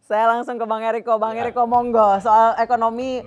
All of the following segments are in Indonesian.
Saya langsung ke Bang Eriko. Bang Ya. Eriko, monggo. Soal ekonomi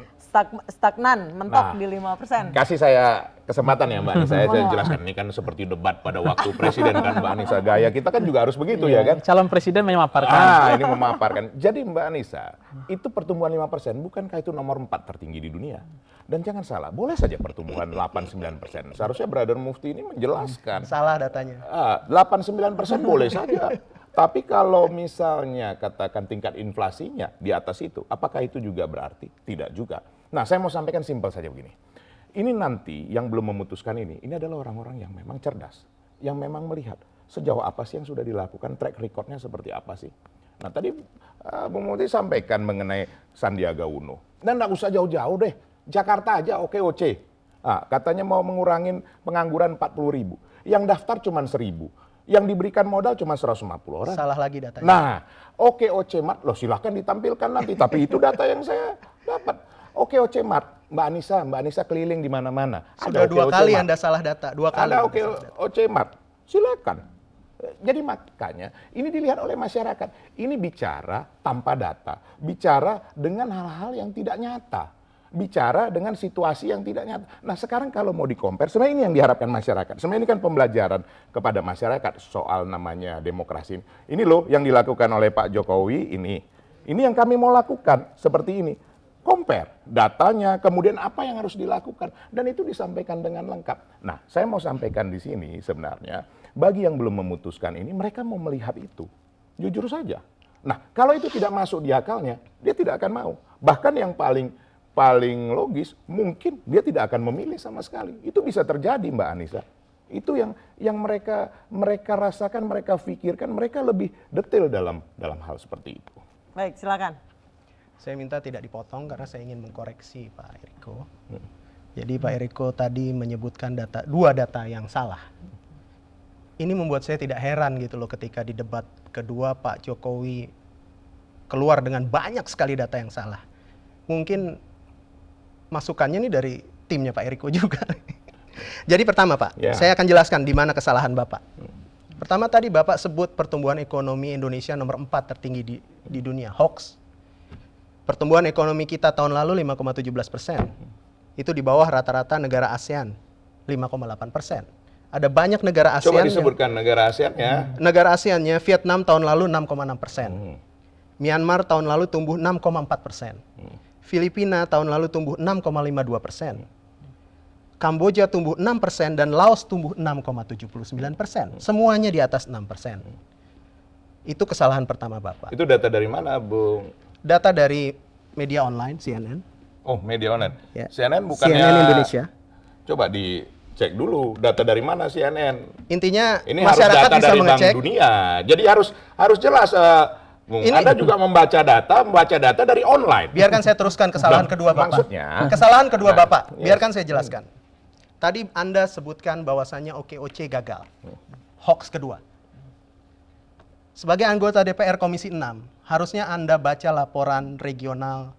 stagnan, mentok Nah, di 5%. Kasih saya kesempatan ya Mbak Anissa, saya jelaskan. Ini kan seperti debat pada waktu presiden kan Mbak Anissa. Gaya kita kan juga harus begitu ya kan. Calon presiden memaparkan. Ini memaparkan. Jadi Mbak Anissa, itu pertumbuhan 5%, bukankah itu nomor 4 tertinggi di dunia? Dan jangan salah, boleh saja pertumbuhan 8-9%. Seharusnya Brother Mufti ini menjelaskan. Salah datanya. 8-9% boleh saja. Tapi kalau misalnya katakan tingkat inflasinya di atas itu, apakah itu juga berarti? Tidak juga. Nah, saya mau sampaikan simpel saja begini. Ini nanti yang belum memutuskan ini adalah orang-orang yang memang cerdas. Yang memang melihat sejauh apa sih yang sudah dilakukan, track recordnya seperti apa sih. Nah, tadi Bung Mufti sampaikan mengenai Sandiaga Uno. Dan nggak usah jauh-jauh deh. Jakarta aja OKOC. Katanya mau mengurangin pengangguran 40.000. Yang daftar cuma 1.000. Yang diberikan modal cuma 150 orang. Salah lagi datanya. Nah, OKOC Mart, loh silahkan ditampilkan nanti. Tapi itu data yang saya dapat. OKOC Mart, Mbak Anissa keliling di mana-mana. Sudah dua kali Anda salah data. Dua kali. Ada OKOC Mart, silakan. Jadi makanya ini dilihat oleh masyarakat. Ini bicara tanpa data. Bicara dengan hal-hal yang tidak nyata. Bicara dengan situasi yang tidak nyata. Nah sekarang kalau mau di-compare, sebenarnya ini yang diharapkan masyarakat. Sebenarnya ini kan pembelajaran kepada masyarakat soal namanya demokrasi. Ini loh yang dilakukan oleh Pak Jokowi ini. Ini yang kami mau lakukan seperti ini. Compare datanya, kemudian apa yang harus dilakukan. Dan itu disampaikan dengan lengkap. Nah saya mau sampaikan di sini sebenarnya, bagi yang belum memutuskan ini, mereka mau melihat itu. Jujur saja. Nah kalau itu tidak masuk di akalnya, dia tidak akan mau. Bahkan yang paling logis, mungkin dia tidak akan memilih sama sekali. Itu bisa terjadi Mbak Anissa. Itu yang mereka rasakan, mereka pikirkan, mereka lebih detail dalam hal seperti itu. Baik, silakan. Saya minta tidak dipotong karena saya ingin mengkoreksi Pak Eriko. Jadi Pak Eriko tadi menyebutkan dua data yang salah. Ini membuat saya tidak heran gitu loh ketika di debat kedua Pak Jokowi keluar dengan banyak sekali data yang salah. Mungkin masukannya nih dari timnya Pak Eriko juga. Jadi pertama Pak, saya akan jelaskan di mana kesalahan Bapak. Pertama tadi Bapak sebut pertumbuhan ekonomi Indonesia nomor 4 tertinggi di dunia, hoax. Pertumbuhan ekonomi kita tahun lalu 5,17%. Itu di bawah rata-rata negara ASEAN, 5,8%. Ada banyak negara ASEAN. Coba disebutkan negara ASEAN-nya. Negara ASEAN-nya, Vietnam tahun lalu 6,6%. Myanmar tahun lalu tumbuh 6,4%. Filipina tahun lalu tumbuh 6,52%. Kamboja tumbuh 6% dan Laos tumbuh 6,79%. Semuanya di atas 6%. Itu kesalahan pertama Bapak. Itu data dari mana, Bung? Data dari media online, CNN. Oh, media online. Ya. CNN bukannya... CNN Indonesia. Coba dicek dulu, data dari mana CNN? Intinya ini masyarakat harus data bisa dari mengecek. Bank Dunia. Jadi harus jelas. Anda juga membaca data dari online. Biarkan saya teruskan kesalahan kedua Bapak. Maksudnya? Kesalahan kedua Bapak, biarkan saya jelaskan. Tadi Anda sebutkan bahwasannya OKOC gagal. Hoax kedua. Sebagai anggota DPR Komisi 6, harusnya Anda baca laporan regional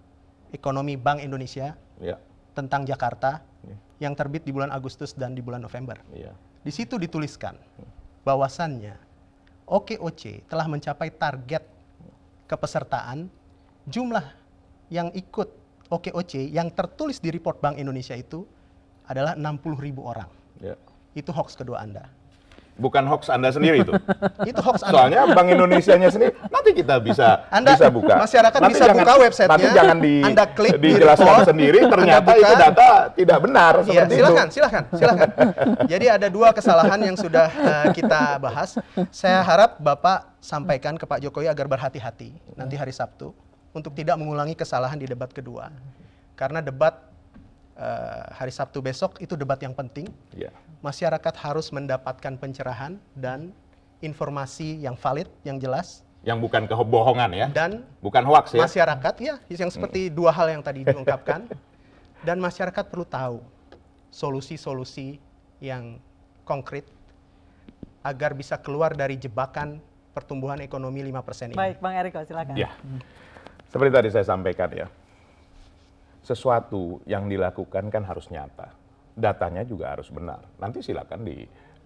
ekonomi Bank Indonesia tentang Jakarta yang terbit di bulan Agustus dan di bulan November. Di situ dituliskan bahwasannya OKOC telah mencapai target kepesertaan, jumlah yang ikut OKOC yang tertulis di report Bank Indonesia itu adalah 60.000 orang. Itu hoax kedua Anda. Bukan hoax Anda sendiri itu. Itu hoax Anda. Soalnya Bank Indonesia-nya sendiri nanti kita bisa buka. Masyarakat nanti bisa buka website-nya. Nanti jangan Anda klik dijelaskan sendiri ternyata itu data tidak benar seperti itu. Silakan. Jadi ada dua kesalahan yang sudah kita bahas. Saya harap Bapak sampaikan ke Pak Jokowi agar berhati-hati nanti hari Sabtu untuk tidak mengulangi kesalahan di debat kedua. Karena debat hari Sabtu besok itu debat yang penting. Masyarakat harus mendapatkan pencerahan dan informasi yang valid, yang jelas. Yang bukan kebohongan ya. Dan bukan hoax ya. Masyarakat yang seperti dua hal yang tadi diungkapkan. Dan masyarakat perlu tahu solusi-solusi yang konkret agar bisa keluar dari jebakan pertumbuhan ekonomi 5% ini. Baik, Bang Eriko, silakan. Ya, seperti tadi saya sampaikan ya, sesuatu yang dilakukan kan harus nyata. Datanya juga harus benar. Nanti silakan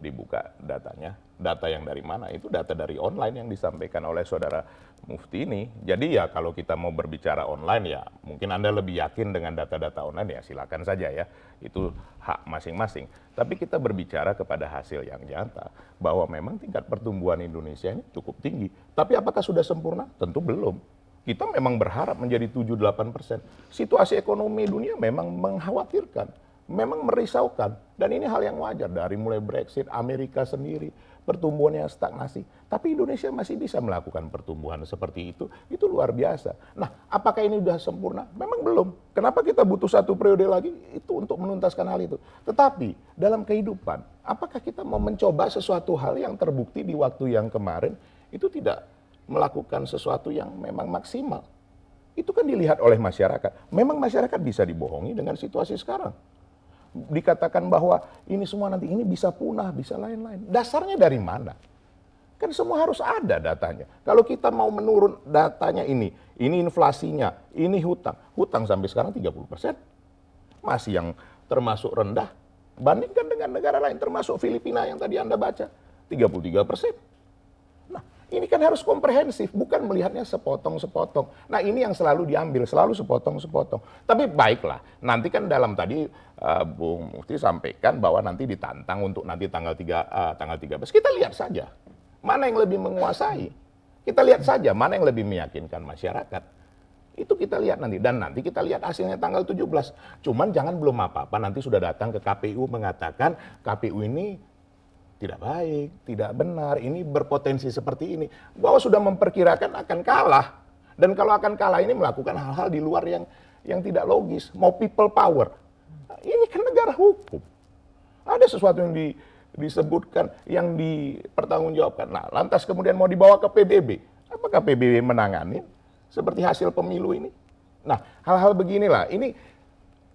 dibuka datanya. Data yang dari mana? Itu data dari online yang disampaikan oleh saudara Mufti ini. Jadi ya kalau kita mau berbicara online ya mungkin Anda lebih yakin dengan data-data online ya silakan saja ya. Itu hak masing-masing. Tapi kita berbicara kepada hasil yang nyata bahwa memang tingkat pertumbuhan Indonesia ini cukup tinggi. Tapi apakah sudah sempurna? Tentu belum. Kita memang berharap menjadi 7-8%. Situasi ekonomi dunia memang mengkhawatirkan, memang merisaukan. Dan ini hal yang wajar dari mulai Brexit, Amerika sendiri, pertumbuhannya stagnasi. Tapi Indonesia masih bisa melakukan pertumbuhan seperti itu luar biasa. Nah, apakah ini sudah sempurna? Memang belum. Kenapa kita butuh 1 periode lagi? Itu untuk menuntaskan hal itu. Tetapi dalam kehidupan, apakah kita mau mencoba sesuatu hal yang terbukti di waktu yang kemarin, itu tidak melakukan sesuatu yang memang maksimal. Itu kan dilihat oleh masyarakat. Memang masyarakat bisa dibohongi dengan situasi sekarang. Dikatakan bahwa ini semua nanti ini bisa punah, bisa lain-lain. Dasarnya dari mana? Kan semua harus ada datanya. Kalau kita mau menurun datanya ini inflasinya, ini hutang. Hutang sampai sekarang 30%. Masih yang termasuk rendah. Bandingkan dengan negara lain, termasuk Filipina yang tadi Anda baca. 33%. Nah, ini kan harus komprehensif, bukan melihatnya sepotong-sepotong. Nah, ini yang selalu diambil, selalu sepotong-sepotong. Tapi baiklah, nanti kan dalam tadi Bung Mufti sampaikan bahwa nanti ditantang untuk nanti tanggal 13. Kita lihat saja, mana yang lebih menguasai. Kita lihat saja, mana yang lebih meyakinkan masyarakat. Itu kita lihat nanti. Dan nanti kita lihat hasilnya tanggal 17. Cuman jangan belum apa-apa, nanti sudah datang ke KPU mengatakan KPU ini tidak baik, tidak benar, ini berpotensi seperti ini. Bahwa sudah memperkirakan akan kalah. Dan kalau akan kalah ini melakukan hal-hal di luar yang tidak logis. Mau people power. Nah, ini kan negara hukum. Ada sesuatu yang disebutkan, yang dipertanggungjawabkan. Nah, lantas kemudian mau dibawa ke PBB. Apakah PBB menangani seperti hasil pemilu ini? Nah, hal-hal beginilah. Ini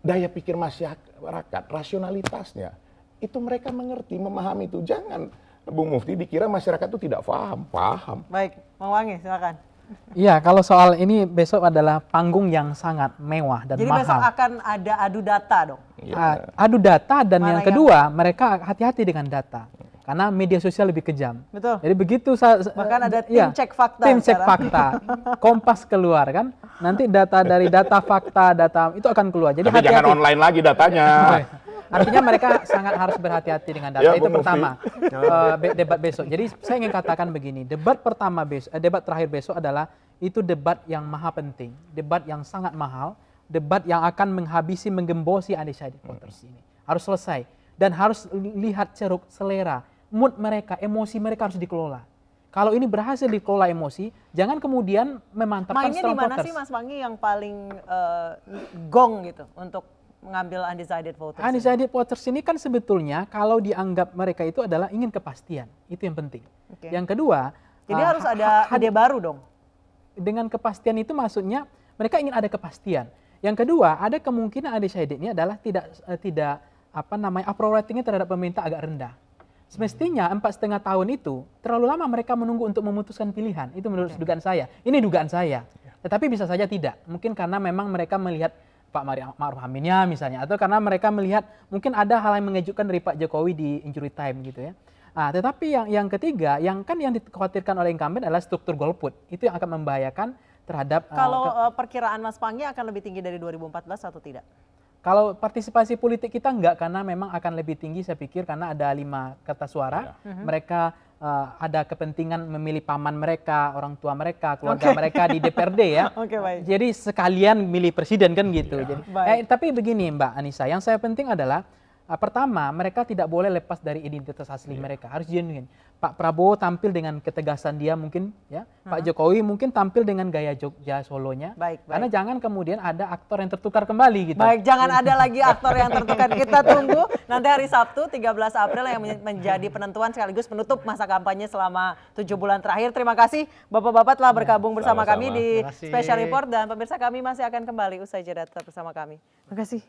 daya pikir masyarakat, rasionalitasnya. Itu mereka mengerti, memahami itu. Jangan, Bung Mufti, dikira masyarakat itu tidak paham. Paham. Baik, Bang Wangi, silakan. Iya, kalau soal ini besok adalah panggung yang sangat mewah dan Jadi mahal. besok akan ada adu data dong? Ya. Adu data dan Mana yang kedua, mereka hati-hati dengan data. Karena media sosial lebih kejam. Betul. Jadi begitu Bahkan ada tim cek fakta Tim cek sekarang. fakta. Kompas keluar kan. Nanti data dari data fakta, data itu akan keluar. Jadi Tapi hati-hati. jangan online lagi datanya. Artinya mereka sangat harus berhati-hati dengan data. Ya, Itu Bung pertama. Debat besok. Jadi saya ingin katakan begini, debat terakhir besok adalah itu debat yang maha penting, debat yang sangat mahal, debat yang akan menghabisi, menggembosi undecided voters ini. Harus selesai dan harus lihat ceruk, selera, mood mereka, emosi mereka harus dikelola. Kalau ini berhasil dikelola emosi, jangan kemudian memantapkan Mainnya di strong mana voters. sih Mas Wangi yang paling gong gitu untuk mengambil undecided voters? Undecided voters ini kan sebetulnya kalau dianggap mereka itu adalah ingin kepastian, itu yang penting. Oke. Yang kedua, Jadi harus ada ide baru dong? dengan kepastian itu maksudnya mereka ingin ada kepastian. Yang kedua, ada kemungkinan undecided ini adalah tidak approval ratingnya terhadap pemerintah agak rendah. Semestinya 4,5 tahun itu terlalu lama mereka menunggu untuk memutuskan pilihan. Itu menurut dugaan saya. Ini dugaan saya. Tetapi bisa saja tidak. Mungkin karena memang mereka melihat Pak Ma'ruf Aminnya misalnya, atau karena mereka melihat mungkin ada hal yang mengejutkan dari Pak Jokowi di injury time gitu ya. Nah, tetapi yang ketiga, yang dikhawatirkan oleh incumbent adalah struktur golput. Itu yang akan membahayakan terhadap Kalau perkiraan Mas Wangi akan lebih tinggi dari 2014 atau tidak? kalau partisipasi politik kita enggak, karena memang akan lebih tinggi saya pikir karena ada 5 kertas suara. Mereka ada kepentingan memilih paman mereka, orang tua mereka, keluarga mereka di DPRD ya. Oke, baik. Jadi sekalian milih presiden kan gitu. Jadi, Baik. tapi begini Mbak Anissa, yang saya penting adalah pertama mereka tidak boleh lepas dari identitas asli mereka, harus genuine. Pak Prabowo tampil dengan ketegasan dia mungkin ya, Pak Jokowi mungkin tampil dengan gaya Jogja Solonya. Baik, Karena jangan kemudian ada aktor yang tertukar kembali gitu. Baik, jangan ada lagi aktor yang tertukar. Kita tunggu nanti hari Sabtu 13 April yang menjadi penentuan sekaligus penutup masa kampanye selama 7 bulan terakhir. Terima kasih Bapak-Bapak telah bergabung bersama kami di Terima kasih. Special Report, dan pemirsa kami masih akan kembali usai jeda, tetap bersama kami. Terima kasih.